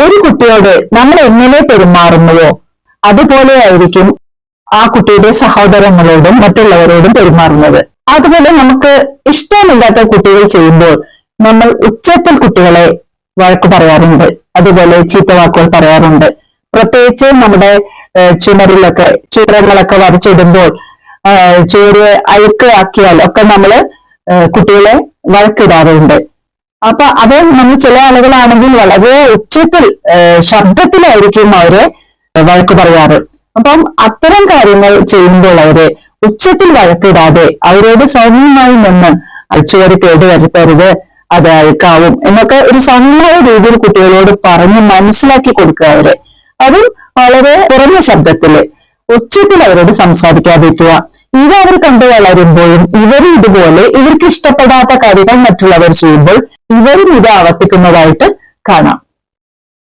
ഒരു കുട്ടിയോട് നമ്മൾ എങ്ങനെ പെരുമാറുന്നുവോ അതുപോലെ ആയിരിക്കും ആ കുട്ടിയുടെ സഹോദരങ്ങളോടും മറ്റുള്ളവരോടും പെരുമാറുന്നത്. അതുപോലെ നമുക്ക് ഇഷ്ടമില്ലാത്ത കുട്ടികൾ ചെയ്യുമ്പോൾ നമ്മൾ ഉച്ചത്തിൽ കുട്ടികളെ വഴക്ക് പറയാറുണ്ട്, അതുപോലെ ചീത്തവാക്കുകൾ പറയാറുണ്ട്. പ്രത്യേകിച്ച് നമ്മുടെ ചുമരിലൊക്കെ ചിത്രങ്ങളൊക്കെ വരച്ചിടുമ്പോൾ ചുവര് അഴുക്ക് ആക്കിയാൽ ഒക്കെ നമ്മള് കുട്ടികളെ വഴക്കിടാറുണ്ട്. അപ്പൊ അത് നമ്മൾ ചില ആളുകളാണെങ്കിൽ വളരെ ഉച്ചത്തിൽ ശബ്ദത്തിലായിരിക്കും അവരെ വഴക്ക് പറയാറ്. അപ്പം അത്തരം കാര്യങ്ങൾ ചെയ്യുമ്പോൾ അവരെ ഉച്ചത്തിൽ വഴക്കിടാതെ അവരോട് സൗമ്യമായി നിന്ന് ചുവര് കേട് വരുത്തരുത്, അത് അഴുക്കാവും എന്നൊക്കെ ഒരു സൗമ്യമായ രീതിയിൽ കുട്ടികളോട് പറഞ്ഞ് മനസ്സിലാക്കി കൊടുക്കുക അവരെ. അതും വളരെ കുറഞ്ഞ ശബ്ദത്തില് ഉച്ചത്തിൽ അവരോട് സംസാരിക്കാതിരിക്കുക. ഇത് അവർ കണ്ടു വളരുമ്പോഴും ഇവരും ഇതുപോലെ ഇവർക്ക് ഇഷ്ടപ്പെടാത്ത കാര്യങ്ങൾ മറ്റുള്ളവർ ചെയ്യുമ്പോൾ ഇവരും ഇത് ആവർത്തിക്കുന്നതായിട്ട് കാണാം.